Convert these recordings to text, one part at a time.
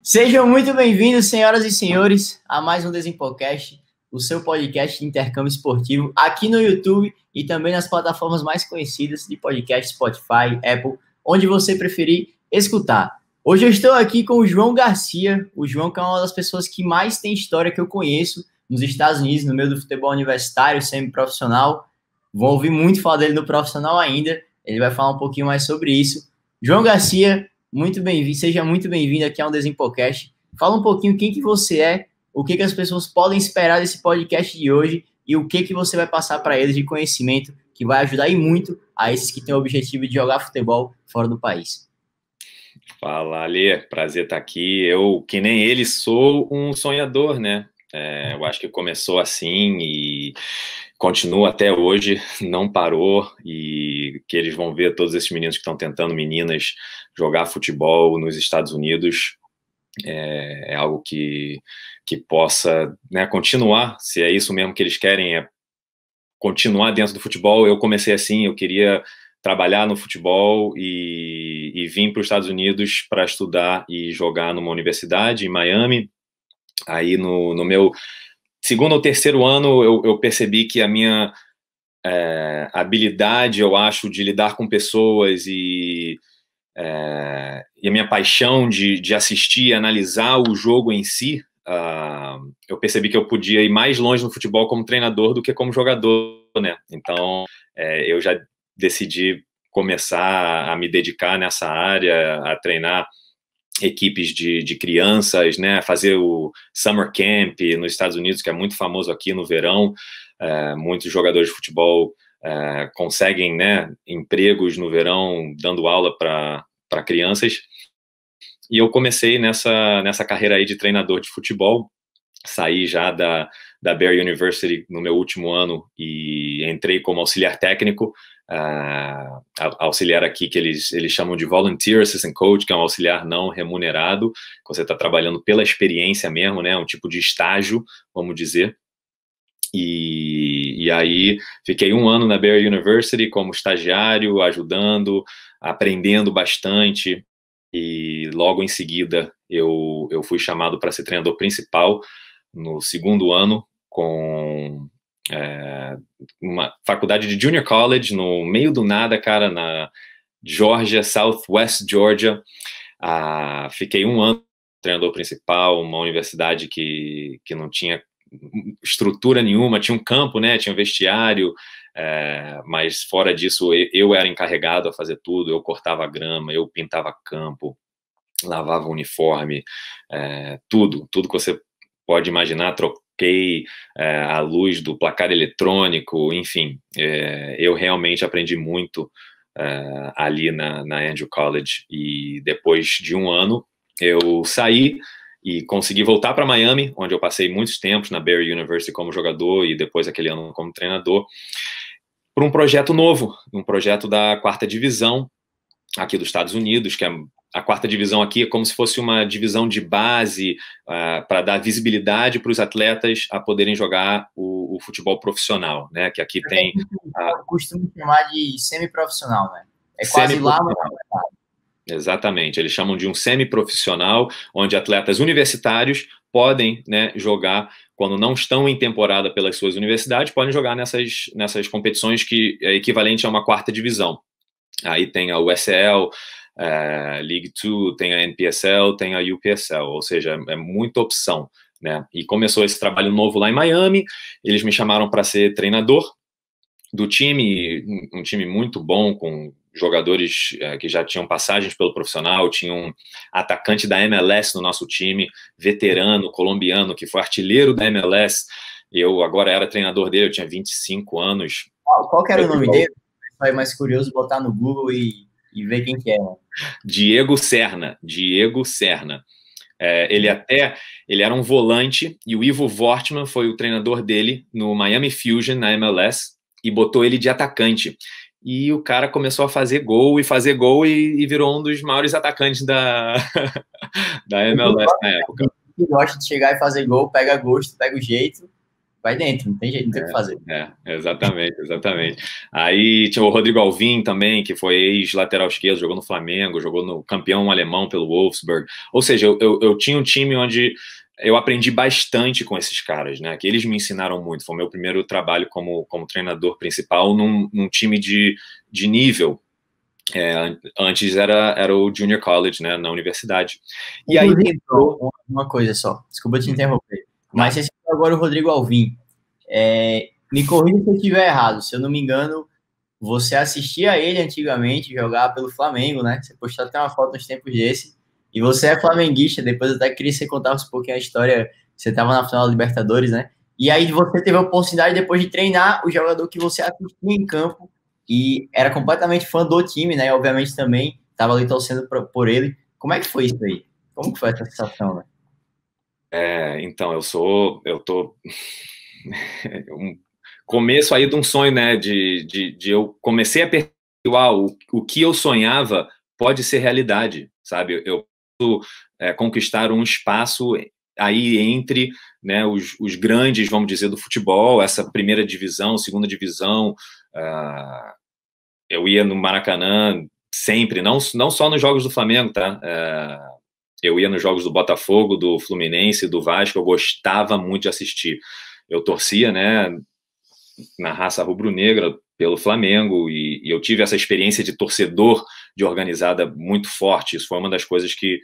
Sejam muito bem-vindos, senhoras e senhores, a mais um Desempolcast, o seu podcast de intercâmbio esportivo aqui no YouTube e também nas plataformas mais conhecidas de podcast, Spotify, Apple, onde você preferir escutar. Hoje eu estou aqui com o João Garcia, o João que é uma das pessoas que mais tem história que eu conheço nos Estados Unidos, no meio do futebol universitário, semi-profissional. Vou ouvir muito falar dele no profissional ainda, ele vai falar um pouquinho mais sobre isso. João Garcia, muito bem-vindo, seja muito bem-vindo aqui ao Desempolcast. Fala um pouquinho quem que você é, o que as pessoas podem esperar desse podcast de hoje e o que você vai passar para eles de conhecimento que vai ajudar e muito a esses que têm o objetivo de jogar futebol fora do país. Fala, Alê, prazer estar aqui. Eu, que nem ele, sou um sonhador, né? Eu acho que começou assim e continua até hoje, não parou, e que eles vão ver todos esses meninos que estão tentando, meninas, jogar futebol nos Estados Unidos, é algo que possa, né, continuar, se é isso mesmo que eles querem, é continuar dentro do futebol. Eu comecei assim, eu queria trabalhar no futebol e vim para os Estados Unidos para estudar e jogar numa universidade em Miami. Aí no meu segundo ou terceiro ano eu percebi que a minha habilidade, eu acho, de lidar com pessoas e a minha paixão de assistir e analisar o jogo em si, eu percebi que eu podia ir mais longe no futebol como treinador do que como jogador, né? Então eu já decidi começar a me dedicar nessa área, a treinar equipes de crianças, né, fazer o Summer Camp nos Estados Unidos, que é muito famoso aqui no verão. Muitos jogadores de futebol conseguem, né, empregos no verão dando aula para crianças. E eu comecei nessa carreira aí de treinador de futebol. Saí já da Barry University no meu último ano e entrei como auxiliar técnico, auxiliar aqui que eles chamam de Volunteer Assistant Coach, que é um auxiliar não remunerado, que você está trabalhando pela experiência mesmo, né, um tipo de estágio, vamos dizer. E aí fiquei um ano na Barry University como estagiário, ajudando, aprendendo bastante, e logo em seguida eu fui chamado para ser treinador principal no segundo ano, com uma faculdade de Junior College, no meio do nada, cara, na Georgia, Southwest Georgia. Fiquei um ano treinador principal, uma universidade que não tinha estrutura nenhuma, tinha um campo, né, tinha um vestiário, mas fora disso eu era encarregado a fazer tudo. Eu cortava grama, eu pintava campo, lavava uniforme, tudo que você pode imaginar. Troquei a luz do placar eletrônico, enfim, eu realmente aprendi muito ali na Andrew College. E depois de um ano eu saí e consegui voltar para Miami, onde eu passei muitos tempos na Barry University como jogador e depois aquele ano como treinador, para um projeto novo, um projeto da quarta divisão aqui dos Estados Unidos, que a quarta divisão aqui é como se fosse uma divisão de base para dar visibilidade para os atletas a poderem jogar o futebol profissional, né? Que aqui tem... Costumo chamar de semi-profissional, né? É quase lá, mas não é lá. Exatamente, eles chamam de um semi-profissional, onde atletas universitários podem, né, jogar quando não estão em temporada pelas suas universidades, podem jogar nessas competições que é equivalente a uma quarta divisão. Aí tem a USL, League 2, tem a NPSL, tem a UPSL, ou seja, é muita opção, né? E começou esse trabalho novo lá em Miami. Eles me chamaram para ser treinador do time, um time muito bom, com jogadores que já tinham passagens pelo profissional. Tinha um atacante da MLS no nosso time, veterano, colombiano, que foi artilheiro da MLS. Eu agora era treinador dele, eu tinha 25 anos. Qual que era o nome dele? É mais curioso botar no Google e ver quem que é. Diego Serna. Ele era um volante, e o Ivo Wortmann foi o treinador dele no Miami Fusion, na MLS, e botou ele de atacante. E o cara começou a fazer gol e virou um dos maiores atacantes da MLS na época. Que gosta de chegar e fazer gol, pega gosto, pega o jeito vai dentro, não tem jeito, não tem o que fazer. Exatamente. Aí tinha o Rodrigo Alvim também, que foi ex-lateral esquerdo, jogou no Flamengo, jogou no campeão alemão pelo Wolfsburg. Ou seja, eu tinha um time onde eu aprendi bastante com esses caras, né? Que eles me ensinaram muito. Foi o meu primeiro trabalho como treinador principal num time de nível. Antes era o Junior College, né? Na universidade. E aí entrou uma coisa só, desculpa te interromper, mas você citou agora o Rodrigo Alvim. Me corrija se eu estiver errado, se eu não me engano, você assistia a ele antigamente jogar pelo Flamengo, né? Você postou até uma foto uns tempos desse. E você é flamenguista, depois eu até queria que você contasse um pouquinho a história. Você estava na final da Libertadores, né? E aí você teve a oportunidade, depois de treinar, o jogador que você assistia em campo e era completamente fã do time, né? E obviamente também estava ali torcendo por ele. Como é que foi isso aí? Como que foi essa sensação, né? Então, eu tô um começo aí de um sonho, né? De eu comecei a perceber o que eu sonhava pode ser realidade, sabe? Eu posso conquistar um espaço aí entre, né, os grandes, vamos dizer, do futebol, essa primeira divisão, segunda divisão. Eu ia no Maracanã sempre, não só nos jogos do Flamengo, tá? Eu ia nos jogos do Botafogo, do Fluminense, do Vasco, eu gostava muito de assistir. Eu torcia, né, na raça rubro-negra pelo Flamengo e eu tive essa experiência de torcedor de organizada muito forte. Isso foi uma das coisas que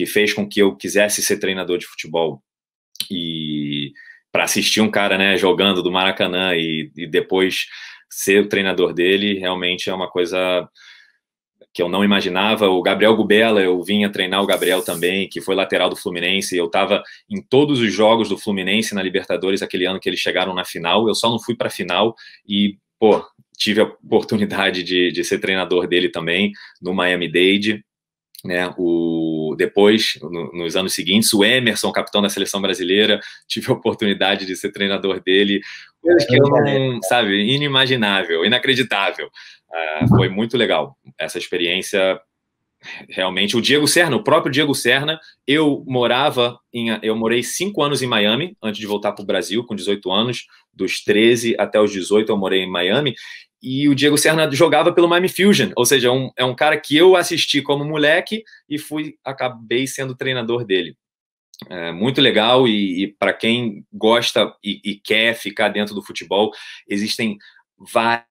fez com que eu quisesse ser treinador de futebol. E para assistir um cara, né, jogando do Maracanã e depois ser o treinador dele, realmente é uma coisa que eu não imaginava. O Gabriel Gubela, eu vinha treinar o Gabriel também, que foi lateral do Fluminense. Eu estava em todos os jogos do Fluminense na Libertadores, aquele ano que eles chegaram na final. Eu só não fui para a final e, tive a oportunidade de ser treinador dele também no Miami-Dade, né? Depois, nos anos seguintes, o Emerson, capitão da seleção brasileira, tive a oportunidade de ser treinador dele. Coisas que eu não, sabe, inimaginável, inacreditável. Foi muito legal essa experiência. Realmente, o próprio Diego Serna, eu morei 5 anos em Miami, antes de voltar para o Brasil, com 18 anos, dos 13 até os 18 eu morei em Miami, e o Diego Serna jogava pelo Miami Fusion, ou seja, é um cara que eu assisti como moleque e acabei sendo treinador dele. Muito legal, e para quem gosta e quer ficar dentro do futebol, existem vários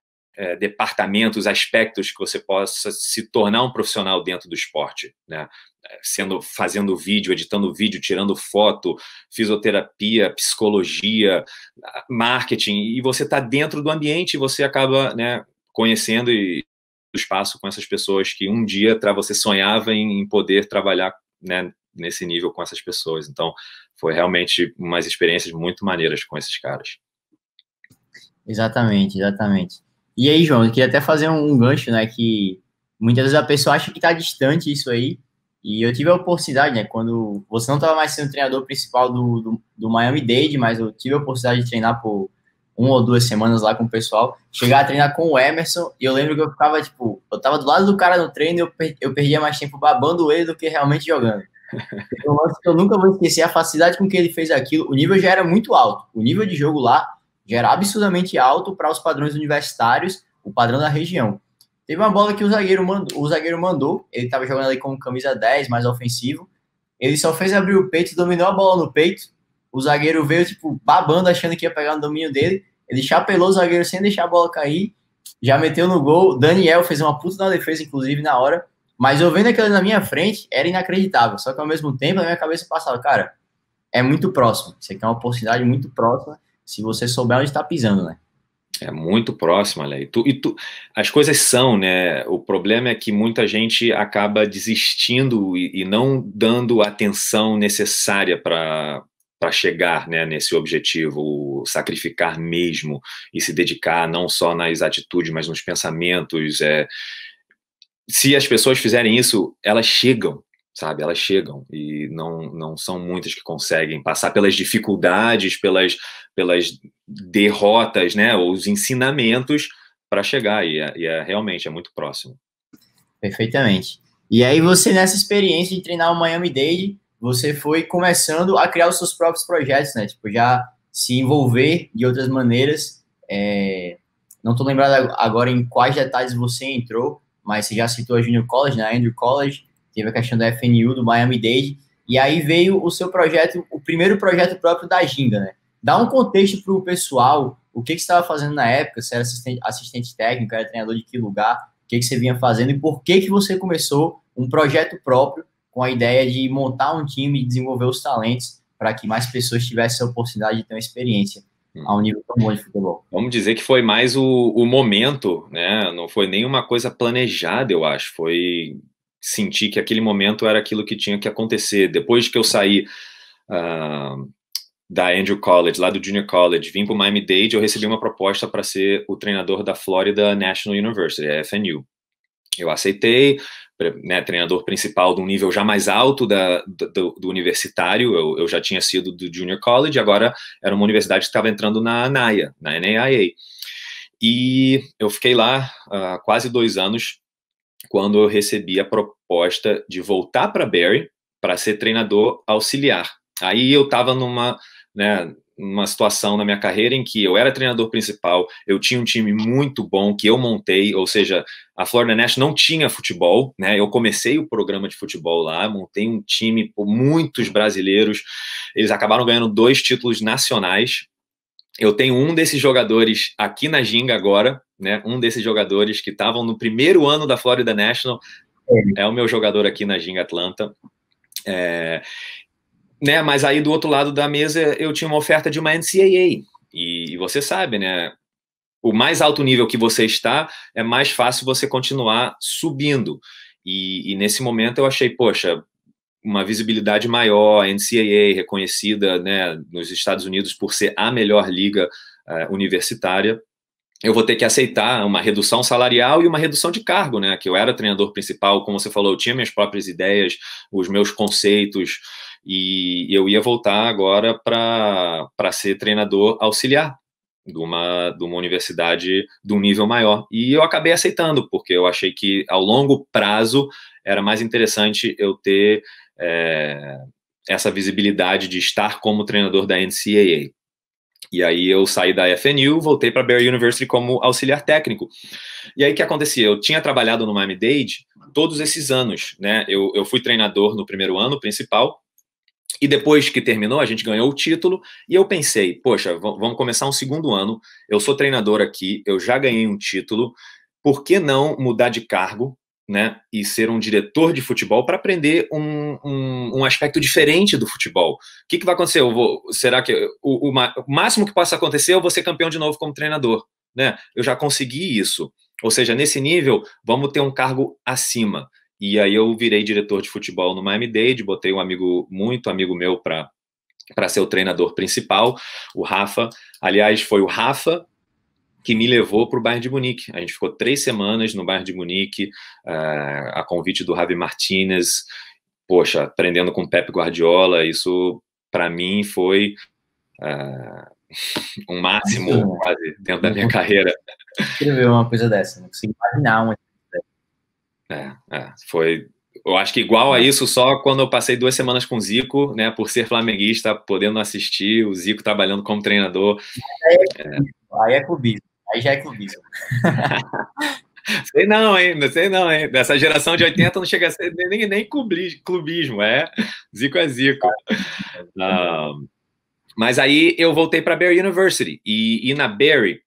departamentos, aspectos que você possa se tornar um profissional dentro do esporte, né? Fazendo vídeo, editando vídeo, tirando foto, fisioterapia, psicologia, marketing, e você está dentro do ambiente e você acaba, né, conhecendo o espaço com essas pessoas que um dia você sonhava em poder trabalhar, né, nesse nível com essas pessoas. Então, foi realmente umas experiências muito maneiras com esses caras. Exatamente. E aí, João, eu queria até fazer um gancho, né, que muitas vezes a pessoa acha que está distante isso aí, e eu tive a oportunidade, né, quando você não estava mais sendo treinador principal do Miami-Dade, mas eu tive a oportunidade de treinar por 1 ou 2 semanas lá com o pessoal, chegar a treinar com o Emerson, e eu lembro que eu ficava, eu tava do lado do cara no treino e eu perdia mais tempo babando ele do que realmente jogando. Então, eu nunca vou esquecer a facilidade com que ele fez aquilo. O nível já era muito alto, o nível de jogo lá já era absurdamente alto para os padrões universitários, o padrão da região. Teve uma bola que o zagueiro mandou, ele estava jogando ali com camisa 10, mais ofensivo, ele só fez abrir o peito, dominou a bola no peito, o zagueiro veio, babando, achando que ia pegar no domínio dele, ele chapelou o zagueiro sem deixar a bola cair, já meteu no gol, Daniel fez uma puta na defesa, inclusive, na hora, mas eu vendo aquilo na minha frente, era inacreditável, só que ao mesmo tempo, na minha cabeça passava, cara, é muito próximo, isso aqui é uma oportunidade muito próxima, se você souber onde está pisando, né? É muito próximo, Ale. As coisas são, né? O problema é que muita gente acaba desistindo e não dando a atenção necessária para chegar, né, nesse objetivo, sacrificar mesmo e se dedicar não só nas atitudes, mas nos pensamentos. Se as pessoas fizerem isso, elas chegam, sabe? Elas chegam e não são muitas que conseguem passar pelas dificuldades, pelas derrotas, né? Ou os ensinamentos para chegar e realmente é muito próximo. Perfeitamente. E aí você, nessa experiência de treinar o Miami-Dade, você foi começando a criar os seus próprios projetos, né? Já se envolver de outras maneiras. Não estou lembrado agora em quais detalhes você entrou, mas você já citou a Junior College, né? A Andrew College, teve a questão da FNU, do Miami-Dade, e aí veio o seu projeto, o primeiro projeto próprio da Ginga, né? Dá um contexto para o pessoal, o que você estava fazendo na época, se era assistente técnico, era treinador de que lugar, o que você vinha fazendo e por que você começou um projeto próprio com a ideia de montar um time e desenvolver os talentos para que mais pessoas tivessem a oportunidade de ter uma experiência a um nível tão bom de futebol. Vamos dizer que foi mais o momento, né? Não foi nenhuma coisa planejada, eu acho. Foi sentir que aquele momento era aquilo que tinha que acontecer. Depois que eu saí da Andrew College, lá do Junior College, vim para o Miami-Dade, eu recebi uma proposta para ser o treinador da Florida National University, a FNU. Eu aceitei, né, treinador principal de um nível já mais alto do universitário. Eu já tinha sido do Junior College, agora era uma universidade que estava entrando na NAIA, na NAIA. E eu fiquei lá quase 2 anos, quando eu recebi a proposta de voltar para Barry para ser treinador auxiliar. Aí eu estava numa situação na minha carreira em que eu era treinador principal, eu tinha um time muito bom que eu montei, ou seja, a Florida National não tinha futebol, né? Eu comecei o programa de futebol lá, montei um time por muitos brasileiros, eles acabaram ganhando 2 títulos nacionais. Eu tenho um desses jogadores aqui na Ginga agora, né? Um desses jogadores que estavam no primeiro ano da Florida National é o meu jogador aqui na Ginga Atlanta. Né, mas aí do outro lado da mesa eu tinha uma oferta de uma NCAA, e você sabe, né, o mais alto nível que você está, é mais fácil você continuar subindo, e nesse momento eu achei, poxa, uma visibilidade maior, a NCAA reconhecida, né, nos Estados Unidos por ser a melhor liga universitária, eu vou ter que aceitar uma redução salarial e uma redução de cargo, né, que eu era treinador principal, como você falou, eu tinha minhas próprias ideias, os meus conceitos, e eu ia voltar agora para ser treinador auxiliar de uma universidade de um nível maior. E eu acabei aceitando, porque eu achei que ao longo prazo era mais interessante eu ter essa visibilidade de estar como treinador da NCAA. E aí eu saí da FNU, voltei para Barry University como auxiliar técnico. E aí o que acontecia? Eu tinha trabalhado no Miami-Dade todos esses anos, né? Eu fui treinador no primeiro ano principal, e depois que terminou, a gente ganhou o título, e eu pensei, poxa, vamos começar um segundo ano, eu sou treinador aqui, eu já ganhei um título, por que não mudar de cargo, né, e ser um diretor de futebol para aprender um aspecto diferente do futebol? O que vai acontecer? Será que o máximo que possa acontecer, eu vou ser campeão de novo como treinador, né? Eu já consegui isso. Ou seja, nesse nível, vamos ter um cargo acima. E aí eu virei diretor de futebol no Miami-Dade, botei muito amigo meu para ser o treinador principal, o Rafa. Aliás, foi o Rafa que me levou para o Bayern de Munique. A gente ficou 3 semanas no Bayern de Munique, a convite do Javi Martinez, poxa, aprendendo com o Pep Guardiola. Isso, para mim, foi um máximo quase dentro da minha carreira. Escrever uma coisa dessa, não consigo imaginar uma. Foi, eu acho que igual a isso, só quando eu passei 2 semanas com o Zico, né, por ser flamenguista, podendo assistir o Zico trabalhando como treinador. Aí é clubismo, aí já é clubismo. Sei não, hein? Dessa geração de 80 não chega a ser nem clubismo, Zico é Zico. Mas aí eu voltei para Barry University, e na Barry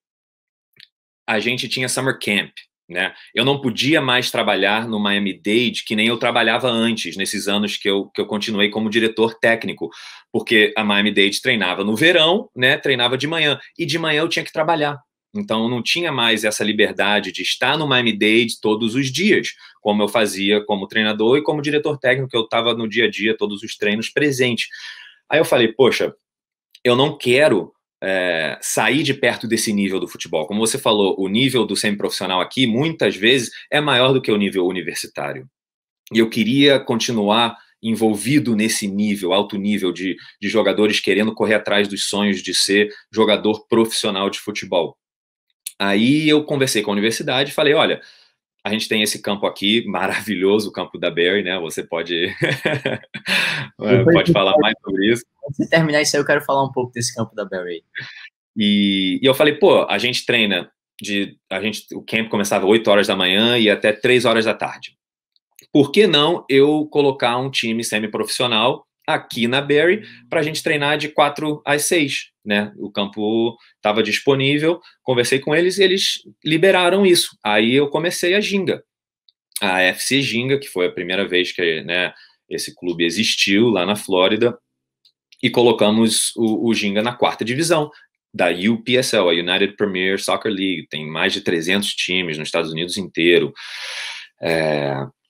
a gente tinha Summer Camp, né? Eu não podia mais trabalhar no Miami-Dade que nem eu trabalhava antes, nesses anos que eu continuei como diretor técnico, porque a Miami-Dade treinava no verão, né? Treinava de manhã, e de manhã eu tinha que trabalhar. Então não tinha mais essa liberdade de estar no Miami-Dade todos os dias, como eu fazia como treinador e como diretor técnico, que eu estava no dia a dia, todos os treinos presentes. Aí eu falei, poxa, eu não quero sair de perto desse nível do futebol. Como você falou, o nível do semiprofissional aqui, muitas vezes, é maior do que o nível universitário. E eu queria continuar envolvido nesse nível, alto nível de jogadores querendo correr atrás dos sonhos de ser jogador profissional de futebol. Aí eu conversei com a universidade e falei, olha, a gente tem esse campo aqui, maravilhoso, o campo da Barry, né? Você pode, pode falar mais sobre isso. Antes de terminar isso aí, eu quero falar um pouco desse campo da Barry. E eu falei, pô, a gente treina, o camp começava 8 horas da manhã e até 3 horas da tarde. Por que não eu colocar um time semi-profissional aqui na Barry para a gente treinar de 4 às 6, né? O campo estava disponível, conversei com eles e eles liberaram isso. Aí eu comecei a Ginga, a FC Ginga, que foi a primeira vez que, né, esse clube existiu lá na Flórida, e colocamos o Ginga na 4ª divisão da UPSL, a United Premier Soccer League. Tem mais de 300 times nos Estados Unidos inteiro.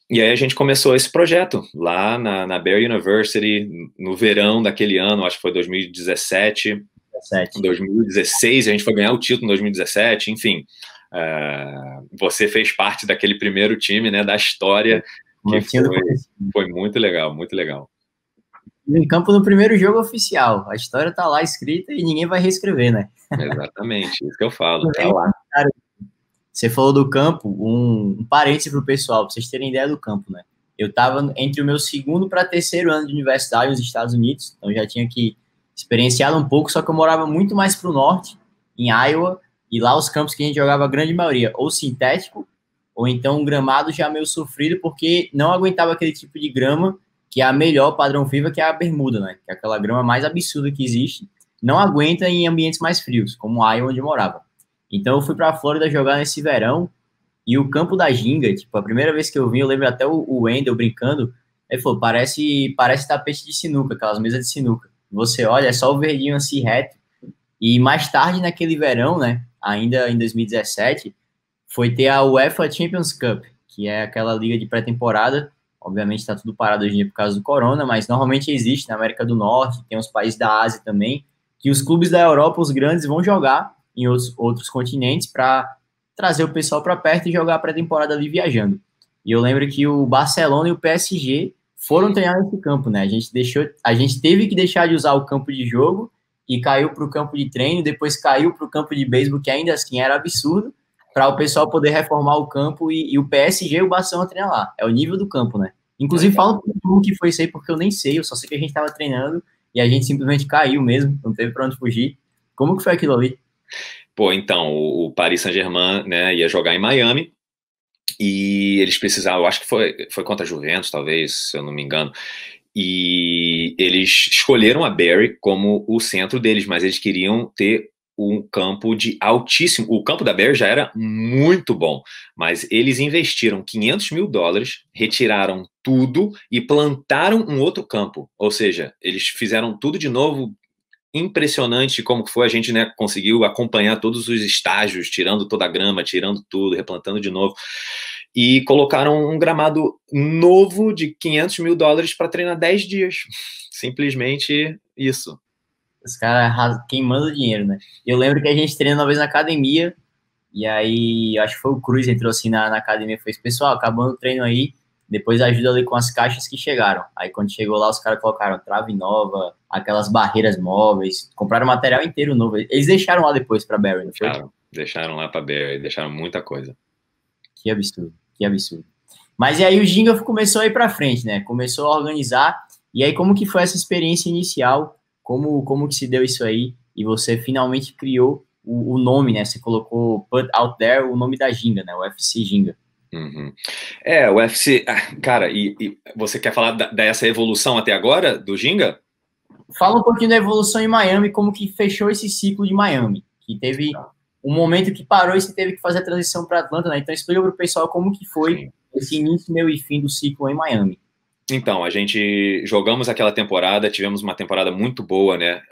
E aí a gente começou esse projeto lá na Barry University, no verão daquele ano, acho que foi 2017, 2016, a gente foi ganhar o título em 2017, enfim. Você fez parte daquele primeiro time, né, da história, que foi muito legal, muito legal. Em campo no primeiro jogo oficial, a história tá lá escrita e ninguém vai reescrever, né? Exatamente, isso que eu falo, tá lá. Você falou do campo, um parêntese pro pessoal, pra vocês terem ideia do campo, né? Eu tava entre o meu 2º para 3º ano de universidade nos Estados Unidos, então já tinha que experienciado um pouco, só que eu morava muito mais pro norte, em Iowa, e lá os campos que a gente jogava, a grande maioria, ou sintético, ou então um gramado já meio sofrido, porque não aguentava aquele tipo de grama, que é a melhor padrão FIFA, que é a bermuda, né? Que é aquela grama mais absurda que existe, não aguenta em ambientes mais frios, como Iowa, onde eu morava. Então eu fui para a Flórida jogar nesse verão, e o campo da Ginga, tipo, a primeira vez que eu vim, eu lembro até o Wendel brincando, ele falou, parece tapete de sinuca, aquelas mesas de sinuca. Você olha, é só o verdinho assim reto. E mais tarde naquele verão, né, ainda em 2017, foi ter a UEFA Champions Cup, que é aquela liga de pré-temporada. Obviamente está tudo parado hoje em dia por causa do corona, mas normalmente existe na América do Norte, tem os países da Ásia também, que os clubes da Europa, os grandes, vão jogar em outros continentes para trazer o pessoal para perto e jogar a pré-temporada ali viajando. E eu lembro que o Barcelona e o PSG foram treinar nesse campo, né? A gente teve que deixar de usar o campo de jogo e caiu para o campo de treino, depois caiu para o campo de beisebol, que ainda assim era absurdo, para o pessoal poder reformar o campo e o PSG e o Barcelona treinar lá. É o nível do campo, né? Inclusive, fala como que foi isso aí, porque eu nem sei, eu só sei que a gente estava treinando e a gente simplesmente caiu mesmo, não teve para onde fugir. Como que foi aquilo ali? Pô, então, o Paris Saint-Germain, né, ia jogar em Miami, e eles precisavam, eu acho que foi contra a Juventus, talvez, se eu não me engano, e eles escolheram a Barry como o centro deles, mas eles queriam ter um campo de altíssimo... O campo da Barry já era muito bom, mas eles investiram $500 mil, retiraram tudo e plantaram um outro campo, ou seja, eles fizeram tudo de novo. Impressionante como foi, a gente, né, conseguiu acompanhar todos os estágios, tirando toda a grama, tirando tudo, replantando de novo, e colocaram um gramado novo de $500 mil para treinar 10 dias, simplesmente isso. Os caras queimando dinheiro, né? Eu lembro que a gente treinou uma vez na academia, e aí, acho que foi o Cruz, entrou assim na academia e fez, pessoal, acabando o treino aí, depois ajuda ali com as caixas que chegaram. Aí quando chegou lá, os caras colocaram trave nova, aquelas barreiras móveis, compraram material inteiro novo. Eles deixaram lá depois pra Barry, não foi? Deixaram lá pra Barry, deixaram muita coisa. Que absurdo, que absurdo. Mas e aí o Ginga começou a ir pra frente, né? Começou a organizar. E aí como que foi essa experiência inicial? Como que se deu isso aí? E você finalmente criou o nome, né? Você colocou put out there o nome da Ginga, né? O FC Ginga. Uhum. O UFC, cara, e você quer falar dessa evolução até agora do Ginga? Fala um pouquinho da evolução em Miami, como que fechou esse ciclo de Miami, que teve um momento que parou e você teve que fazer a transição para Atlanta, né? Então explica para o pessoal como que foi esse início, meio e fim do ciclo em Miami. Então, a gente jogamos aquela temporada, tivemos uma temporada muito boa, né?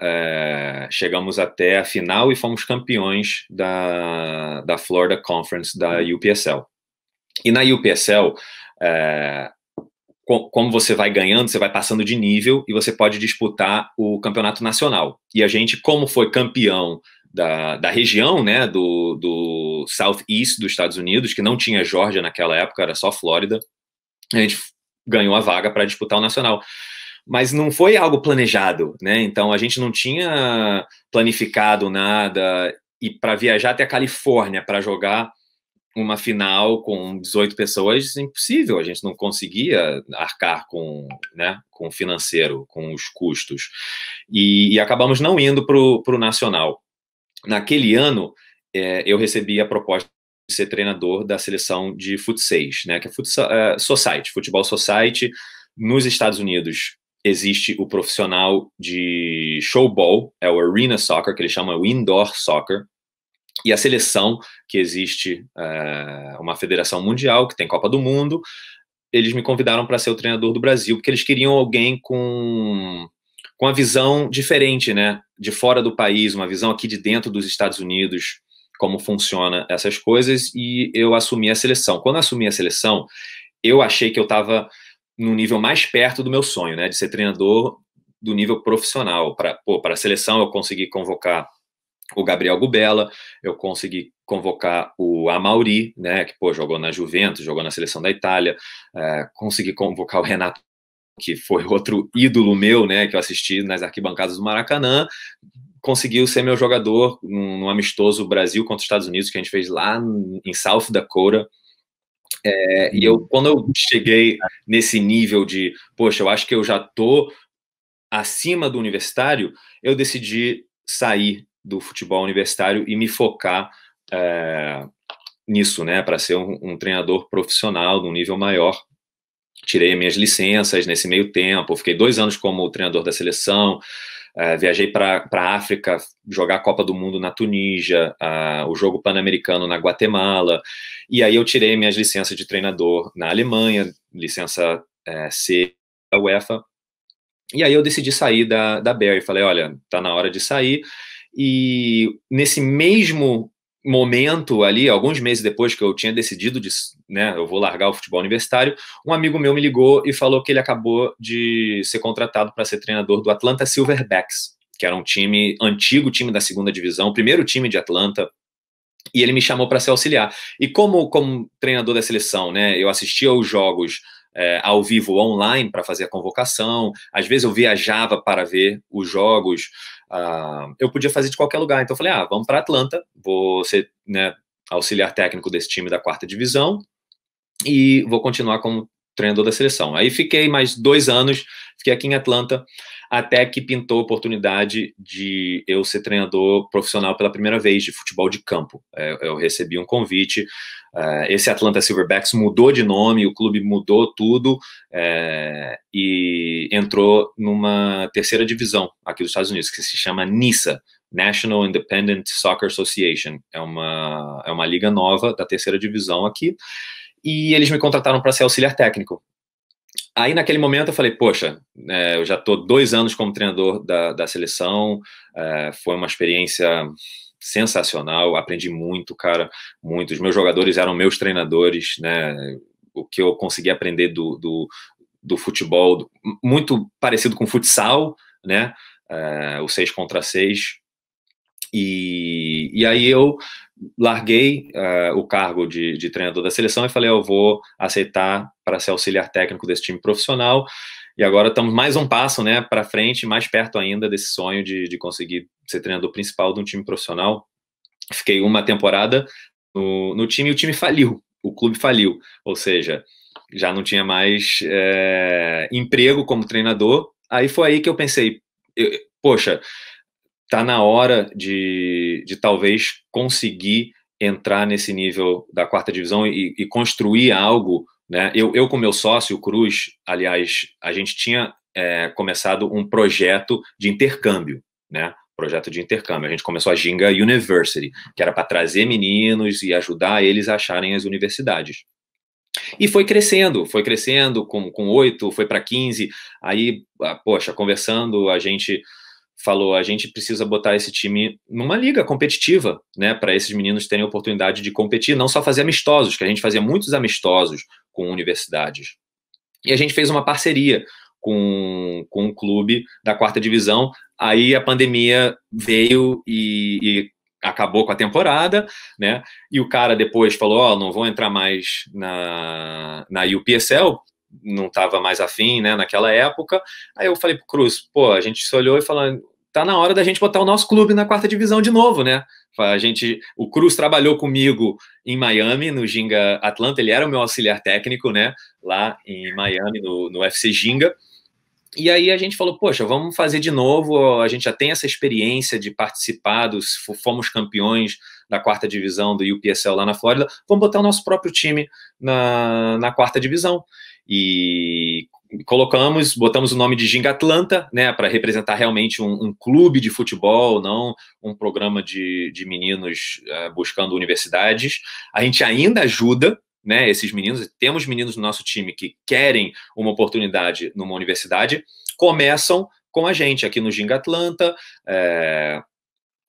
Chegamos até a final e fomos campeões da Florida Conference, da UPSL. E na UPSL, como você vai ganhando, você vai passando de nível e você pode disputar o campeonato nacional. E a gente, como foi campeão da região, né, do Southeast dos Estados Unidos, que não tinha Geórgia naquela época, era só Flórida, a gente ganhou a vaga para disputar o nacional. Mas não foi algo planejado, né? Então a gente não tinha planificado nada, e para viajar até a Califórnia para jogar uma final com 18 pessoas, impossível, a gente não conseguia arcar com, né, com o financeiro, com os custos. E acabamos não indo para o Nacional. Naquele ano, eu recebi a proposta de ser treinador da seleção de Fut6, né, que é Society, Futebol Society. Nos Estados Unidos existe o profissional de showball, é o Arena Soccer, que eles chamam o Indoor Soccer, e a seleção, que existe uma federação mundial, que tem Copa do Mundo. Eles me convidaram para ser o treinador do Brasil, porque eles queriam alguém com a visão diferente, né, de fora do país, uma visão aqui de dentro dos Estados Unidos, como funciona essas coisas, e eu assumi a seleção. Quando eu assumi a seleção, eu achei que eu estava no nível mais perto do meu sonho, né, de ser treinador do nível profissional. Para a seleção eu consegui convocar o Gabriel Gubela, eu consegui convocar o Amauri, né, que jogou na Juventus, jogou na seleção da Itália, consegui convocar o Renato, que foi outro ídolo meu, né, que eu assisti nas arquibancadas do Maracanã, conseguiu ser meu jogador num amistoso Brasil contra os Estados Unidos, que a gente fez lá em South Dakota. E quando eu cheguei nesse nível de, poxa, eu acho que eu já tô acima do universitário, eu decidi sair do futebol universitário e me focar nisso, né, para ser um treinador profissional de um nível maior. Tirei minhas licenças nesse meio tempo, fiquei 2 anos como treinador da seleção, viajei para a África, jogar a Copa do Mundo na Tunísia, o jogo pan-americano na Guatemala, e aí eu tirei minhas licenças de treinador na Alemanha, licença C da UEFA, e aí eu decidi sair da Bayer, falei, olha, tá na hora de sair. E nesse mesmo momento ali, alguns meses depois que eu tinha decidido né, eu vou largar o futebol universitário, um amigo meu me ligou e falou que ele acabou de ser contratado para ser treinador do Atlanta Silverbacks, que era um antigo time da segunda divisão, o primeiro time de Atlanta, e ele me chamou para ser auxiliar. E como treinador da seleção, né, eu assistia aos jogos ao vivo online para fazer a convocação, às vezes eu viajava para ver os jogos, eu podia fazer de qualquer lugar, então eu falei, vamos para Atlanta, vou ser, né, auxiliar técnico desse time da 4ª divisão e vou continuar como treinador da seleção. Aí fiquei mais 2 anos, fiquei aqui em Atlanta, até que pintou a oportunidade de eu ser treinador profissional pela primeira vez de futebol de campo. Eu recebi um convite, esse Atlanta Silverbacks mudou de nome, o clube mudou tudo, e entrou numa 3ª divisão aqui dos Estados Unidos, que se chama NISA, National Independent Soccer Association. É uma liga nova da 3ª divisão aqui, e eles me contrataram para ser auxiliar técnico. Aí, naquele momento, eu falei, poxa, eu já estou 2 anos como treinador da seleção, foi uma experiência sensacional, aprendi muito, cara, muito. Os meus jogadores eram meus treinadores, né? O que eu consegui aprender do futebol, muito parecido com futsal, né? O 6 contra 6. E aí eu larguei o cargo de treinador da seleção e falei, eu vou aceitar para ser auxiliar técnico desse time profissional, e agora estamos mais um passo, né, para frente, mais perto ainda desse sonho de conseguir ser treinador principal de um time profissional. Fiquei uma temporada no time, e o time faliu, o clube faliu, ou seja, já não tinha mais emprego como treinador. Aí foi aí que eu pensei, poxa, tá na hora de talvez conseguir entrar nesse nível da 4ª divisão e construir algo, né? Eu com meu sócio, o Cruz, aliás, a gente tinha começado um projeto de intercâmbio, né? Projeto de intercâmbio. A gente começou a Ginga University, que era para trazer meninos e ajudar eles a acharem as universidades. E foi crescendo com 8, foi para 15, aí, poxa, conversando, a gente falou, a gente precisa botar esse time numa liga competitiva, né, para esses meninos terem a oportunidade de competir, não só fazer amistosos, que a gente fazia muitos amistosos com universidades. E a gente fez uma parceria com um clube da 4ª divisão, aí a pandemia veio e acabou com a temporada, né, e o cara depois falou, não vou entrar mais na UPSL, não estava mais afim, né, naquela época. Aí eu falei pro Cruz, a gente se olhou e falou, tá na hora da gente botar o nosso clube na 4ª divisão de novo, né? O Cruz trabalhou comigo em Miami, no Ginga Atlanta, ele era o meu auxiliar técnico, né? Lá em Miami, no UFC Ginga. E aí a gente falou, poxa, vamos fazer de novo, a gente já tem essa experiência de participar, fomos campeões da 4ª divisão do UPSL lá na Flórida, vamos botar o nosso próprio time na 4ª divisão. E botamos o nome de Ginga Atlanta, né, para representar realmente um clube de futebol, não um programa de meninos buscando universidades. A gente ainda ajuda, né, esses meninos, temos meninos no nosso time que querem uma oportunidade numa universidade, começam com a gente aqui no Ginga Atlanta,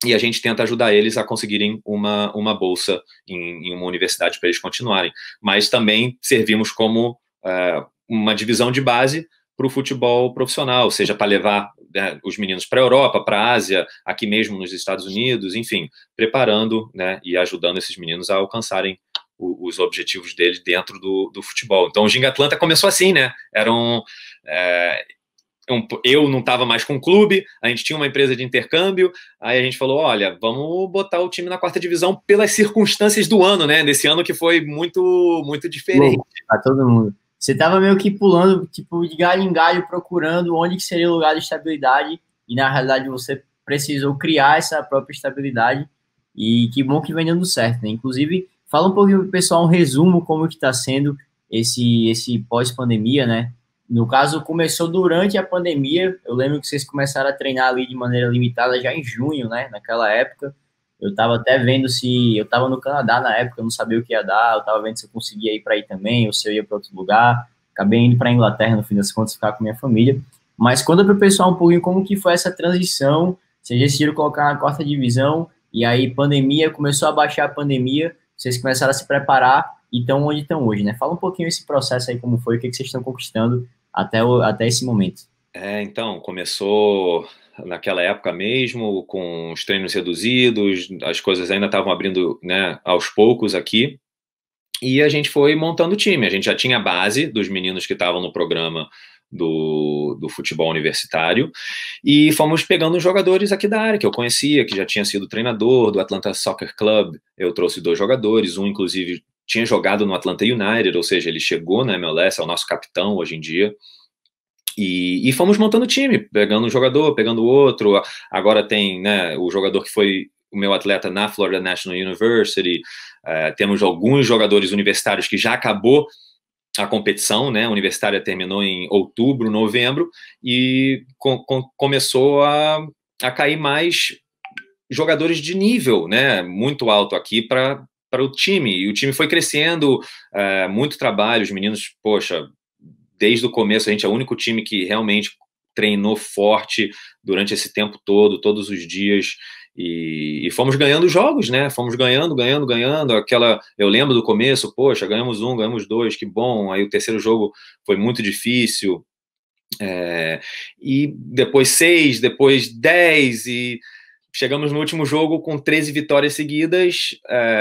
e a gente tenta ajudar eles a conseguirem uma bolsa em uma universidade para eles continuarem. Mas também servimos como uma divisão de base para o futebol profissional, seja para levar, né, os meninos para a Europa, para a Ásia, aqui mesmo nos Estados Unidos, enfim, preparando, né, e ajudando esses meninos a alcançarem os objetivos deles dentro do futebol. Então o Ginga Atlanta começou assim, né? Eu não estava mais com o clube, a gente tinha uma empresa de intercâmbio, aí a gente falou, olha, vamos botar o time na 4ª divisão pelas circunstâncias do ano, né? Nesse ano que foi muito, muito diferente. Para todo mundo. Você estava meio que pulando, tipo, de galho em galho, procurando onde que seria o lugar de estabilidade, e na realidade você precisou criar essa própria estabilidade, e que bom que vem dando certo, né? Inclusive, fala um pouquinho para o pessoal, um resumo, como que está sendo esse pós-pandemia, né? No caso, começou durante a pandemia, eu lembro que vocês começaram a treinar ali de maneira limitada já em junho, né? Naquela época, eu estava até vendo se... Eu estava no Canadá na época, eu não sabia o que ia dar, eu estava vendo se eu conseguia ir para aí também, ou se eu ia para outro lugar. Acabei indo para a Inglaterra, no fim das contas, ficar com minha família. Mas conta para o pessoal um pouquinho como que foi essa transição, vocês decidiram colocar na 4ª divisão, e aí pandemia, começou a baixar a pandemia, vocês começaram a se preparar e estão onde estão hoje, né? Fala um pouquinho esse processo aí, como foi, o que vocês estão conquistando até esse momento. Então, começou naquela época mesmo, com os treinos reduzidos, as coisas ainda estavam abrindo, né, aos poucos aqui, e a gente foi montando o time. A gente já tinha a base dos meninos que estavam no programa do futebol universitário, e fomos pegando jogadores aqui da área, que eu conhecia, que já tinha sido treinador do Atlanta Soccer Club. Eu trouxe 2 jogadores, um inclusive tinha jogado no Atlanta United, ou seja, ele chegou na MLS, é o nosso capitão hoje em dia, e fomos montando o time, pegando um jogador, pegando outro. Agora tem, né, o jogador que foi o meu atleta na Florida National University, temos alguns jogadores universitários que já acabou a competição, né, a universitária terminou em outubro, novembro, e começou a cair mais jogadores de nível, né, muito alto aqui para o time, e o time foi crescendo, muito trabalho, os meninos, poxa, desde o começo a gente é o único time que realmente treinou forte durante esse tempo todo, todos os dias, e fomos ganhando jogos, né? Fomos ganhando. Eu lembro do começo, poxa, ganhamos 1, ganhamos 2, que bom. Aí o terceiro jogo foi muito difícil, e depois 6, depois 10, e chegamos no último jogo com 13 vitórias seguidas,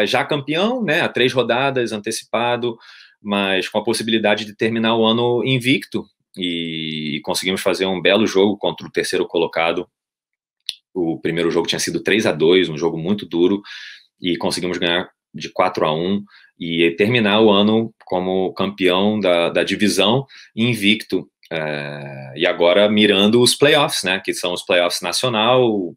já campeão, né? A 3 rodadas, antecipado, mas com a possibilidade de terminar o ano invicto, e conseguimos fazer um belo jogo contra o terceiro colocado. O primeiro jogo tinha sido 3-2, um jogo muito duro, e conseguimos ganhar de 4-1 e terminar o ano como campeão da divisão, invicto, e agora mirando os playoffs, né, que são os playoffs nacional.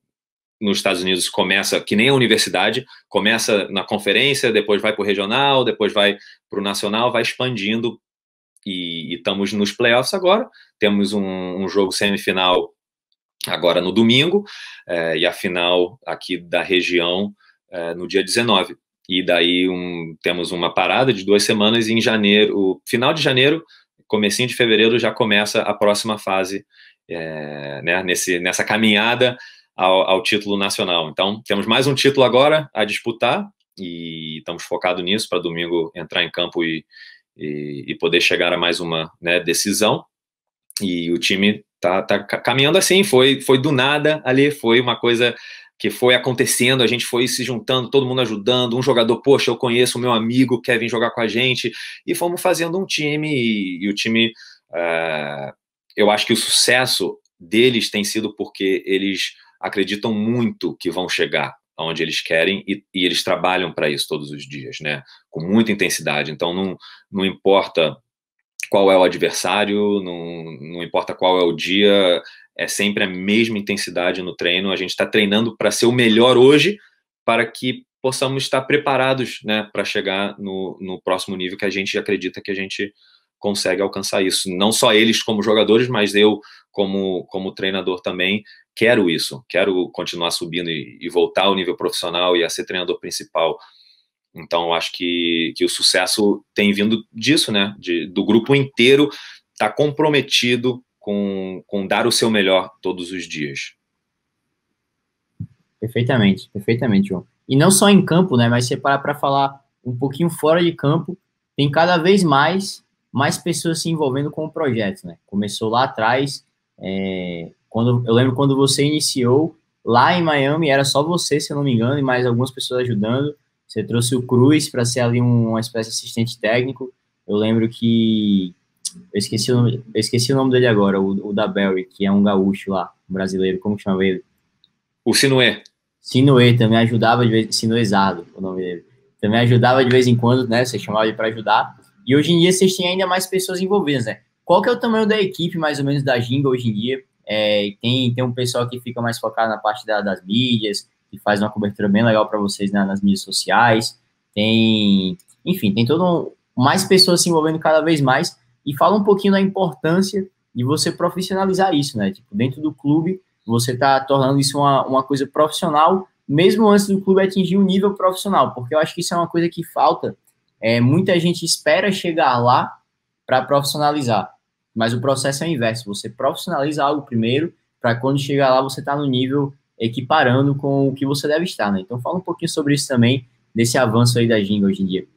Nos Estados Unidos começa, que nem a universidade, começa na conferência, depois vai para o regional, depois vai para o nacional, vai expandindo, e estamos nos playoffs agora. Temos um jogo semifinal agora no domingo, e a final aqui da região no dia 19. E daí temos uma parada de 2 semanas, e em janeiro, final de janeiro, comecinho de fevereiro, já começa a próxima fase, né, nessa caminhada ao título nacional. Então, temos mais um título agora a disputar, e estamos focados nisso, para domingo entrar em campo e poder chegar a mais uma, né, decisão. E o time tá caminhando assim, foi do nada ali, foi uma coisa que foi acontecendo, a gente foi se juntando, todo mundo ajudando, um jogador, poxa, eu conheço o meu amigo, quer vir jogar com a gente, e fomos fazendo um time, e o time, eu acho que o sucesso deles tem sido porque eles acreditam muito que vão chegar aonde eles querem e eles trabalham para isso todos os dias, né? Com muita intensidade. Então, não importa qual é o adversário, não importa qual é o dia, é sempre a mesma intensidade no treino. A gente está treinando para ser o melhor hoje, para que possamos estar preparados, né, para chegar no próximo nível que a gente acredita que a gente consegue alcançar isso. Não só eles como jogadores, mas eu como treinador também quero isso. Quero continuar subindo e voltar ao nível profissional e a ser treinador principal. Então, eu acho que o sucesso tem vindo disso, né? Do grupo inteiro estar comprometido com dar o seu melhor todos os dias. Perfeitamente, perfeitamente, João. E não só em campo, né? Mas você para falar um pouquinho fora de campo, tem cada vez mais pessoas se envolvendo com o projeto, né? Começou lá atrás, eu lembro quando você iniciou lá em Miami, era só você, se eu não me engano, e mais algumas pessoas ajudando. Você trouxe o Cruz para ser ali uma espécie de assistente técnico. Eu lembro que eu esqueci o nome dele agora, o da Barry, que é um gaúcho lá, um brasileiro, como chama ele? O Sinuê. Sinuê também ajudava de vez, Sinuê Zardo, o nome dele. Também ajudava de vez em quando, né? Você chamava ele para ajudar. E hoje em dia vocês têm ainda mais pessoas envolvidas, né? Qual que é o tamanho da equipe, mais ou menos, da Ginga hoje em dia? Tem um pessoal que fica mais focado na parte das mídias, que faz uma cobertura bem legal para vocês, né, nas mídias sociais. Enfim, tem mais pessoas se envolvendo cada vez mais. E fala um pouquinho da importância de você profissionalizar isso, né? Tipo, dentro do clube, você está tornando isso uma coisa profissional, mesmo antes do clube atingir um nível profissional, porque eu acho que isso é uma coisa que falta. Muita gente espera chegar lá para profissionalizar, mas o processo é o inverso. Você profissionaliza algo primeiro, para quando chegar lá você tá no nível equiparando com o que você deve estar, né? Então fala um pouquinho sobre isso também, desse avanço aí da Ginga hoje em dia.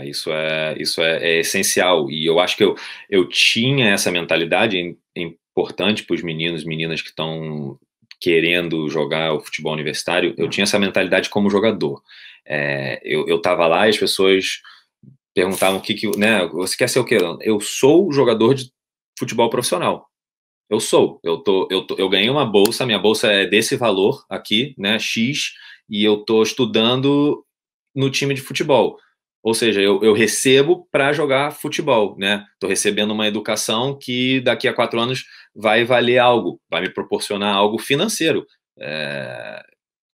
Isso é essencial, e eu acho que eu tinha essa mentalidade importante para os meninos, meninas que estão querendo jogar o futebol universitário. Eu tinha essa mentalidade como jogador. Eu estava lá e as pessoas perguntavam né, você quer ser o quê? Eu sou jogador de futebol profissional. Eu ganhei uma bolsa, minha bolsa é desse valor aqui, né, X, e eu estou estudando no time de futebol. Ou seja, eu recebo para jogar futebol, né? Estou recebendo uma educação que daqui a 4 anos vai valer algo, vai me proporcionar algo financeiro,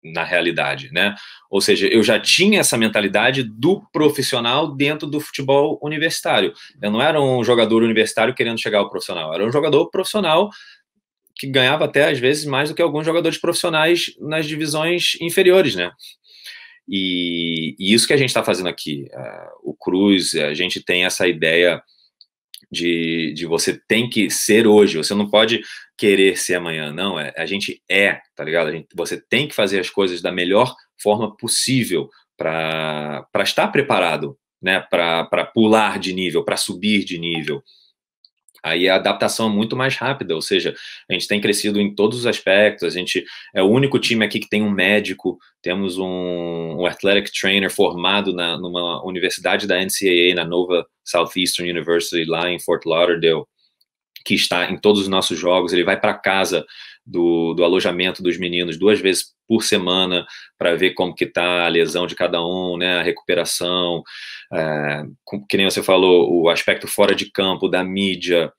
na realidade, né? Ou seja, eu já tinha essa mentalidade do profissional dentro do futebol universitário. Eu não era um jogador universitário querendo chegar ao profissional, eu era um jogador profissional que ganhava até, às vezes, mais do que alguns jogadores profissionais nas divisões inferiores, né? E isso que a gente está fazendo aqui, o Cruz, a gente tem essa ideia de você tem que ser hoje, você não pode querer ser amanhã, não, a gente tá ligado? Você tem que fazer as coisas da melhor forma possível para estar preparado, né, para pular de nível, para subir de nível. Aí a adaptação é muito mais rápida, ou seja, a gente tem crescido em todos os aspectos, a gente é o único time aqui que tem um médico, temos um athletic trainer formado numa universidade da NCAA, na Nova Southeastern University, lá em Fort Lauderdale, que está em todos os nossos jogos. Ele vai para casa do alojamento dos meninos 2 vezes por semana para ver como que está a lesão de cada um, né, a recuperação, que nem você falou, o aspecto fora de campo, da mídia.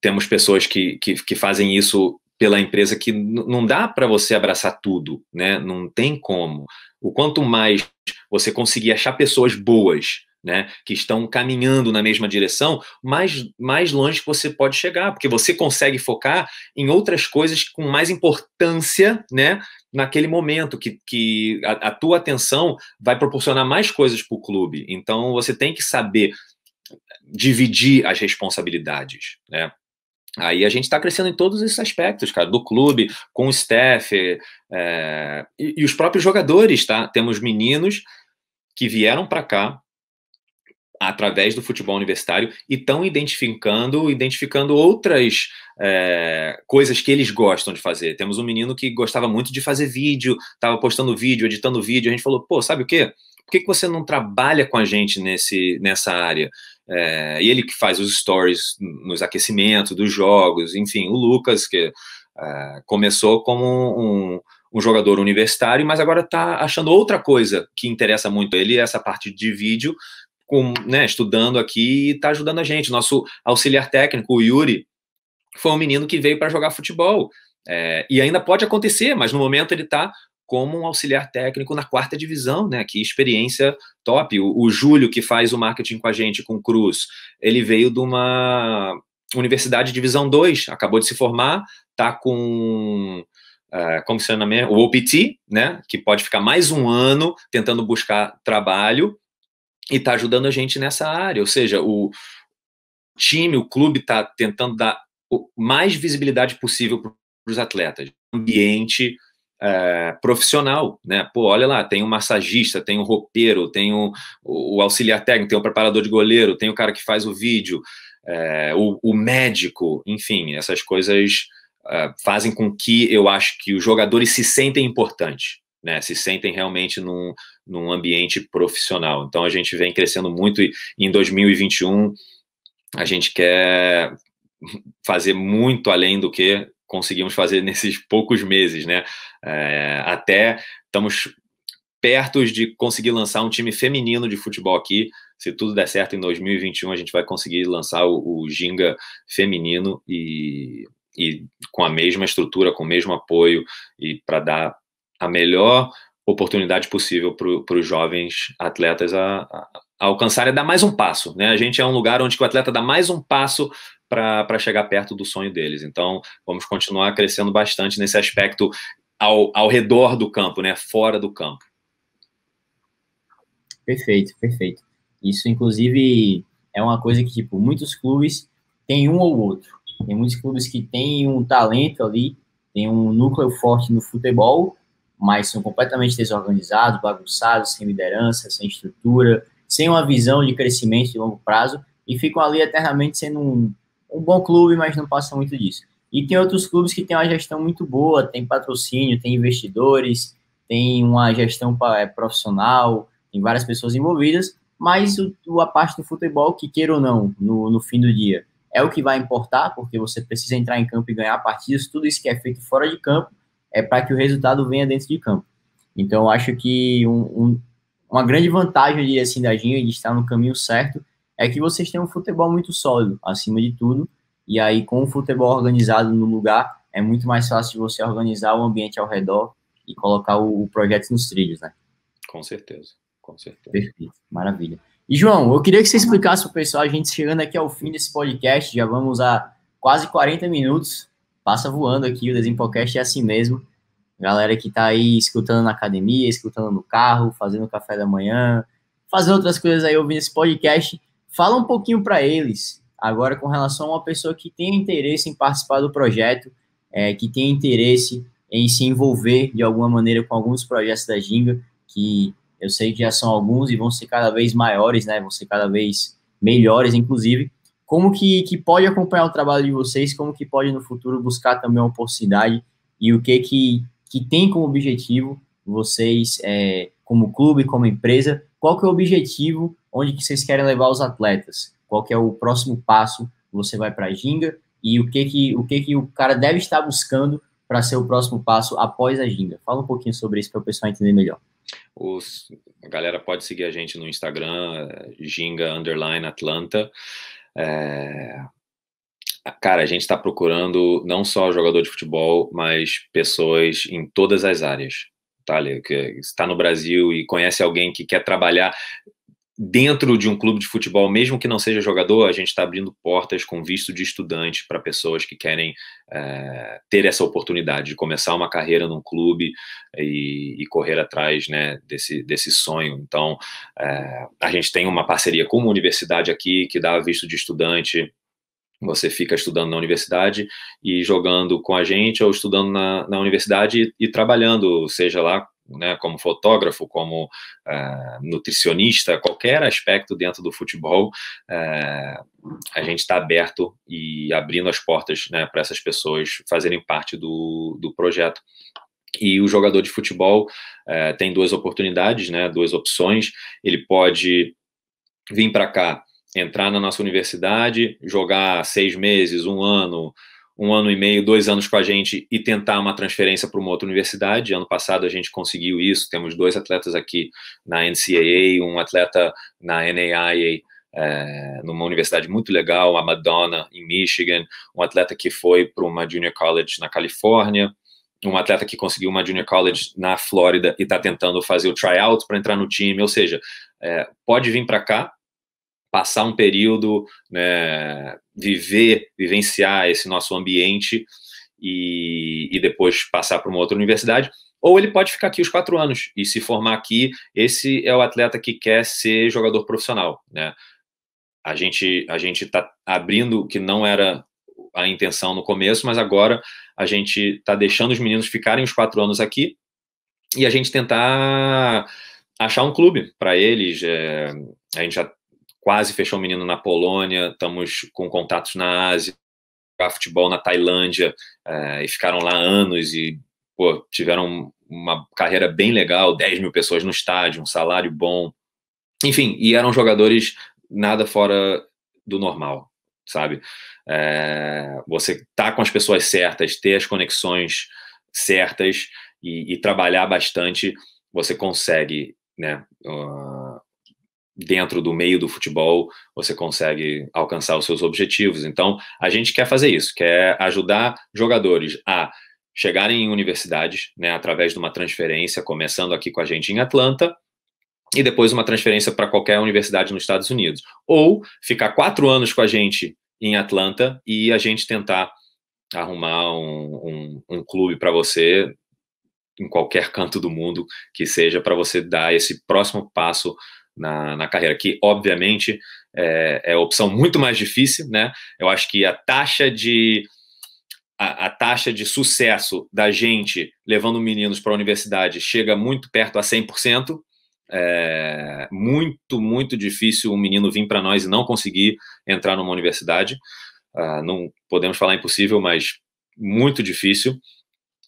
Temos pessoas que fazem isso pela empresa, que não dá para você abraçar tudo, né? Não tem como. O quanto mais você conseguir achar pessoas boas, né, que estão caminhando na mesma direção, mais longe que você pode chegar, porque você consegue focar em outras coisas com mais importância, né, naquele momento, que a tua atenção vai proporcionar mais coisas para o clube. Então, você tem que saber dividir as responsabilidades, né? Aí a gente está crescendo em todos esses aspectos, cara, do clube, com o staff, e os próprios jogadores, tá? Temos meninos que vieram para cá através do futebol universitário e estão identificando outras coisas que eles gostam de fazer. Temos um menino que gostava muito de fazer vídeo, estava postando vídeo, editando vídeo, a gente falou, pô, sabe o quê? Por que você não trabalha com a gente nessa área? e ele que faz os stories nos aquecimentos dos jogos, enfim, o Lucas, que começou como um jogador universitário, mas agora está achando outra coisa que interessa muito ele, essa parte de vídeo, estudando aqui e está ajudando a gente. Nosso auxiliar técnico, o Yuri, foi um menino que veio para jogar futebol, e ainda pode acontecer, mas no momento ele está como um auxiliar técnico na 4ª divisão, né? Que experiência top. O Júlio, que faz o marketing com a gente, com o Cruz, ele veio de uma universidade de divisão 2, acabou de se formar, tá com como se chama, o OPT, né? Que pode ficar mais um ano tentando buscar trabalho e tá ajudando a gente nessa área. Ou seja, o time, o clube tá tentando dar mais visibilidade possível para os atletas, ambiente profissional, né? Pô, olha lá, tem um massagista, tem um roupeiro, tem o auxiliar técnico, tem o preparador de goleiro, tem o cara que faz o vídeo, o médico, enfim, essas coisas fazem com que eu acho que os jogadores se sentem importantes, né? Se sentem realmente num ambiente profissional. Então a gente vem crescendo muito e em 2021 a gente quer fazer muito além do que conseguimos fazer nesses poucos meses, né? Até estamos perto de conseguir lançar um time feminino de futebol aqui. Se tudo der certo, em 2021 a gente vai conseguir lançar o Ginga feminino e com a mesma estrutura, com o mesmo apoio e para dar a melhor oportunidade possível para os jovens atletas a alcançarem, a dar mais um passo, né? A gente é um lugar onde o atleta dá mais um passo para chegar perto do sonho deles. Então, vamos continuar crescendo bastante nesse aspecto ao redor do campo, né? Fora do campo. Perfeito, perfeito. Isso, inclusive, é uma coisa que, tipo, muitos clubes têm um ou outro. Tem muitos clubes que têm um talento ali, tem um núcleo forte no futebol, mas são completamente desorganizados, bagunçados, sem liderança, sem estrutura, sem uma visão de crescimento de longo prazo, e ficam ali eternamente sendo um bom clube, mas não passa muito disso. E tem outros clubes que têm uma gestão muito boa, tem patrocínio, tem investidores, tem uma gestão profissional, tem várias pessoas envolvidas, mas a parte do futebol, que queira ou não, no fim do dia, é o que vai importar, porque você precisa entrar em campo e ganhar partidas, tudo isso que é feito fora de campo é para que o resultado venha dentro de campo. Então, eu acho que uma grande vantagem, eu diria assim, da Ginga, de estar no caminho certo, é que vocês têm um futebol muito sólido, acima de tudo, e aí com o futebol organizado no lugar, é muito mais fácil de você organizar o ambiente ao redor e colocar o projeto nos trilhos, né? Com certeza, com certeza. Perfeito, maravilha. E, João, eu queria que você explicasse para o pessoal, a gente chegando aqui ao fim desse podcast, já vamos a quase 40 minutos, passa voando aqui, o Desimpocast é assim mesmo, galera que tá aí escutando na academia, escutando no carro, fazendo café da manhã, fazendo outras coisas aí, ouvindo esse podcast, fala um pouquinho para eles, agora com relação a uma pessoa que tem interesse em participar do projeto, que tem interesse em se envolver de alguma maneira com alguns projetos da Ginga, que eu sei que já são alguns e vão ser cada vez maiores, né? Vão ser cada vez melhores, inclusive. Como que pode acompanhar o trabalho de vocês? Como que pode, no futuro, buscar também uma oportunidade? E o que tem como objetivo vocês, como clube, como empresa? Qual que é o objetivo? Onde que vocês querem levar os atletas? Qual que é o próximo passo? Você vai para a Ginga? E o que o cara deve estar buscando para ser o próximo passo após a Ginga? Fala um pouquinho sobre isso para o pessoal entender melhor. A galera pode seguir a gente no Instagram, Ginga_Atlanta. Cara, a gente está procurando não só jogador de futebol, mas pessoas em todas as áreas. Tá, que está no Brasil e conhece alguém que quer trabalhar dentro de um clube de futebol, mesmo que não seja jogador, a gente está abrindo portas com visto de estudante para pessoas que querem ter essa oportunidade de começar uma carreira num clube e correr atrás, né, desse sonho. Então, a gente tem uma parceria com uma universidade aqui que dá visto de estudante. Você fica estudando na universidade e jogando com a gente, ou estudando na universidade e trabalhando, seja lá, né, como fotógrafo, como nutricionista, qualquer aspecto dentro do futebol, a gente está aberto e abrindo as portas, né, para essas pessoas fazerem parte do projeto. E o jogador de futebol tem duas oportunidades, né, duas opções. Ele pode vir para cá entrar na nossa universidade, jogar 6 meses, 1 ano, 1 ano e meio, 2 anos com a gente e tentar uma transferência para uma outra universidade. Ano passado a gente conseguiu isso, temos 2 atletas aqui na NCAA, um atleta na NAIA, numa universidade muito legal, a Madonna, em Michigan, um atleta que foi para uma junior college na Califórnia, um atleta que conseguiu uma junior college na Flórida e está tentando fazer o tryout para entrar no time, ou seja, pode vir para cá, passar um período, né, vivenciar esse nosso ambiente e depois passar para uma outra universidade, ou ele pode ficar aqui os 4 anos e se formar aqui. Esse é o atleta que quer ser jogador profissional, né? A gente está abrindo, que não era a intenção no começo, mas agora a gente está deixando os meninos ficarem os 4 anos aqui e a gente tentar achar um clube para eles. A gente já quase fechou um menino na Polônia, estamos com contatos na Ásia, jogar futebol na Tailândia, e ficaram lá anos e tiveram uma carreira bem legal, 10 mil pessoas no estádio, um salário bom, enfim, e eram jogadores nada fora do normal, sabe? Você tá com as pessoas certas, ter as conexões certas e trabalhar bastante, você consegue, né, dentro do meio do futebol, você consegue alcançar os seus objetivos. Então, a gente quer fazer isso, quer ajudar jogadores a chegarem em universidades, né, através de uma transferência, começando aqui com a gente em Atlanta, e depois uma transferência para qualquer universidade nos Estados Unidos. Ou ficar 4 anos com a gente em Atlanta e a gente tentar arrumar um clube para você em qualquer canto do mundo que seja, para você dar esse próximo passo na carreira, que obviamente é a opção muito mais difícil, né? Eu acho que a taxa de sucesso da gente levando meninos para a universidade chega muito perto a 100%. Muito, muito difícil um menino vir para nós e não conseguir entrar numa universidade. Não podemos falar impossível, mas muito difícil.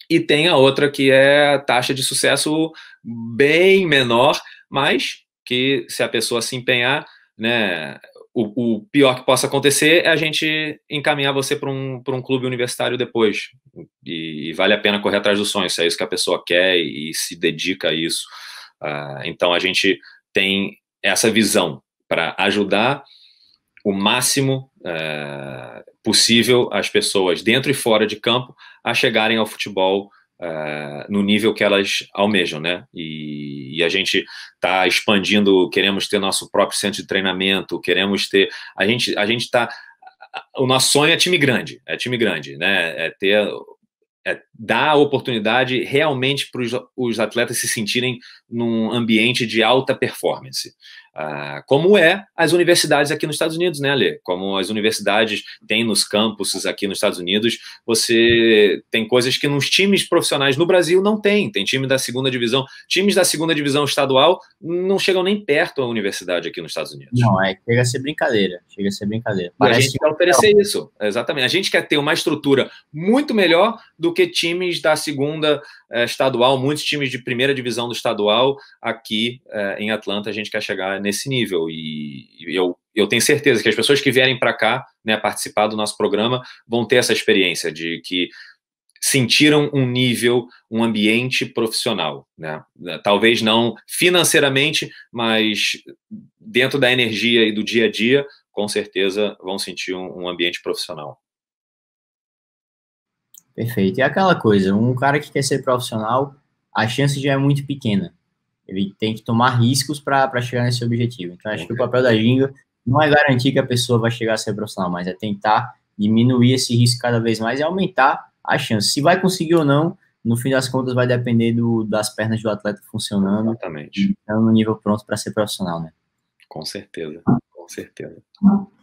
E tem a outra que é a taxa de sucesso bem menor, mas que se a pessoa se empenhar, né, o pior que possa acontecer é a gente encaminhar você para um clube universitário depois. E vale a pena correr atrás do sonho, se é isso que a pessoa quer e se dedica a isso. Então a gente tem essa visão para ajudar o máximo possível as pessoas dentro e fora de campo a chegarem ao futebol no nível que elas almejam, né? E a gente está expandindo, queremos ter nosso próprio centro de treinamento, queremos ter, a gente tá, o nosso sonho é time grande, né? Dar a oportunidade realmente para os atletas se sentirem num ambiente de alta performance. Como as universidades aqui nos Estados Unidos, né, Ale? Como as universidades têm nos campuses aqui nos Estados Unidos, você tem coisas que nos times profissionais no Brasil não tem. Tem time da 2ª divisão. Times da 2ª divisão estadual não chegam nem perto da universidade aqui nos Estados Unidos. Não, chega a ser brincadeira. A gente quer oferecer isso, exatamente. A gente quer ter uma estrutura muito melhor do que times da 2ª estadual, muitos times de 1ª divisão do estadual. Aqui em Atlanta a gente quer chegar nesse nível e eu tenho certeza que as pessoas que vierem para cá, né, participar do nosso programa vão ter essa experiência de que sentiram um nível, um ambiente profissional, né? Talvez não financeiramente, mas dentro da energia e do dia a dia, com certeza vão sentir um ambiente profissional. Perfeito. E aquela coisa, um cara que quer ser profissional, a chance já é muito pequena. Ele tem que tomar riscos para chegar nesse objetivo. Então, acho que o papel da Ginga não é garantir que a pessoa vai chegar a ser profissional, mas é tentar diminuir esse risco cada vez mais e aumentar a chance. Se vai conseguir ou não, no fim das contas, vai depender das pernas do atleta funcionando. Exatamente. Então, no nível pronto para ser profissional, né? Com certeza, com certeza.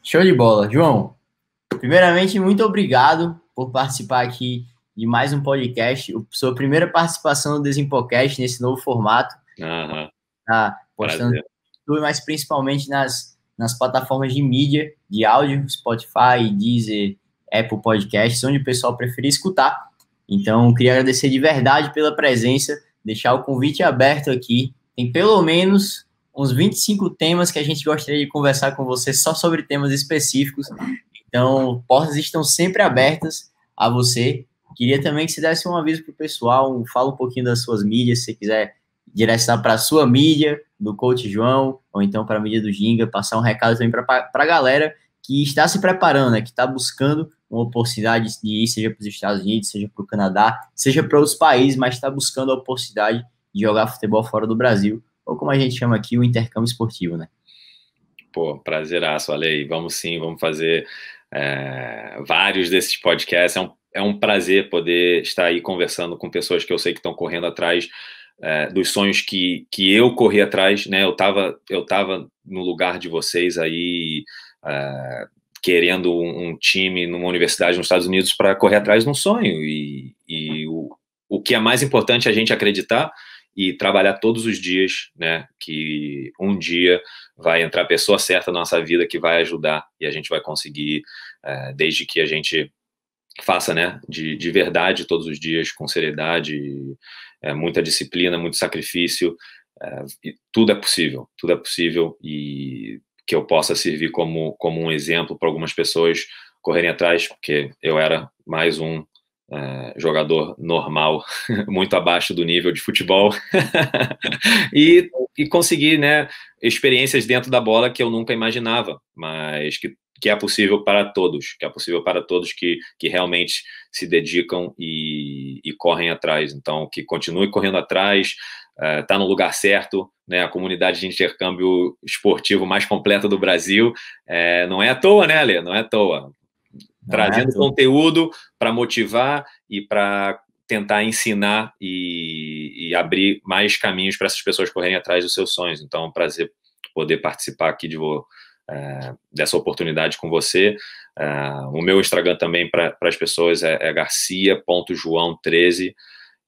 Show de bola. João, primeiramente, muito obrigado por participar aqui de mais um podcast. Sua primeira participação no Desempolcast nesse novo formato. Tá postando tudo, mas principalmente nas plataformas de mídia, de áudio, Spotify, Deezer, Apple Podcasts, onde o pessoal preferir escutar. Então, queria agradecer de verdade pela presença, deixar o convite aberto aqui. Tem pelo menos uns 25 temas que a gente gostaria de conversar com você só sobre temas específicos. Então, portas estão sempre abertas a você. Queria também que você desse um aviso para o pessoal, fala um pouquinho das suas mídias, se você quiser direcionar para a sua mídia, do Coach João, ou então para a mídia do Ginga, passar um recado também para a galera que está se preparando, né, que está buscando uma oportunidade de ir, seja para os Estados Unidos, seja para o Canadá, seja para outros países, mas está buscando a oportunidade de jogar futebol fora do Brasil, ou como a gente chama aqui, o intercâmbio esportivo, né? Pô, prazeraço, Ale. Vamos sim, vamos fazer vários desses podcasts. É um prazer poder estar aí conversando com pessoas que eu sei que estão correndo atrás dos sonhos que eu corri atrás, né? Eu tava no lugar de vocês aí, querendo um time numa universidade nos Estados Unidos para correr atrás de um sonho. E o que é mais importante é a gente acreditar e trabalhar todos os dias, né? Que um dia vai entrar a pessoa certa na nossa vida que vai ajudar e a gente vai conseguir, desde que a gente faça, né? De verdade todos os dias, com seriedade, muita disciplina, muito sacrifício. Tudo é possível e que eu possa servir como um exemplo para algumas pessoas correrem atrás, porque eu era mais um jogador normal, muito abaixo do nível de futebol, e conseguir, né, experiências dentro da bola que eu nunca imaginava, mas que é possível para todos, que realmente se dedicam e correm atrás. Então, que continue correndo atrás, tá no lugar certo, né? A comunidade de intercâmbio esportivo mais completa do Brasil, não é à toa, né, Ale? Não é à toa. Trazendo conteúdo para motivar e para tentar ensinar e abrir mais caminhos para essas pessoas correrem atrás dos seus sonhos. Então, é um prazer poder participar aqui dessa oportunidade com você. O meu Instagram também para as pessoas é garcia.joão13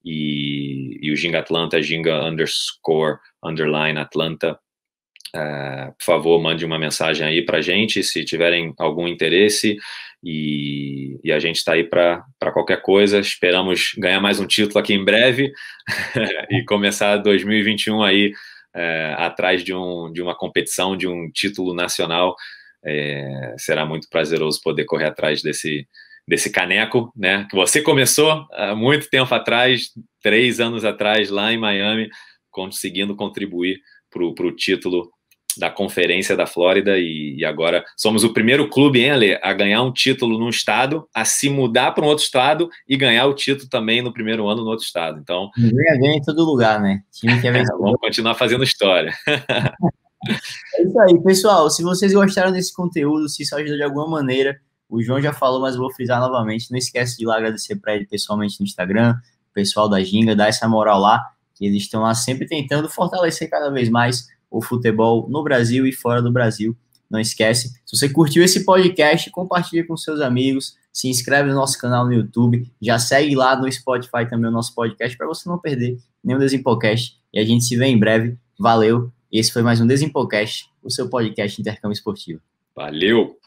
e o Ginga Atlanta, Ginga_Atlanta. Por favor, mande uma mensagem aí para a gente, se tiverem algum interesse, e a gente está aí para qualquer coisa. Esperamos ganhar mais um título aqui em breve e começar 2021 aí atrás de uma competição, de um título nacional. Será muito prazeroso poder correr atrás desse caneco, né, que você começou há muito tempo atrás, 3 anos atrás, lá em Miami, conseguindo contribuir para o título da Conferência da Flórida, e agora somos o primeiro clube, hein, Ale, a ganhar um título num estado, a se mudar para um outro estado e ganhar o título também no primeiro ano no outro estado. Então, ganha em todo lugar, né? Time que vamos continuar fazendo história. É isso aí, pessoal. Se vocês gostaram desse conteúdo, se isso ajudou de alguma maneira, o João já falou, mas eu vou frisar novamente. Não esquece de ir lá agradecer para ele pessoalmente no Instagram, o pessoal da Ginga, dar essa moral lá, que eles estão lá sempre tentando fortalecer cada vez mais o futebol no Brasil e fora do Brasil. Não esquece. Se você curtiu esse podcast, compartilha com seus amigos, se inscreve no nosso canal no YouTube, já segue lá no Spotify também o nosso podcast para você não perder nenhum Desimpocast. E a gente se vê em breve. Valeu! Esse foi mais um Desimpocast, o seu podcast Intercâmbio Esportivo. Valeu!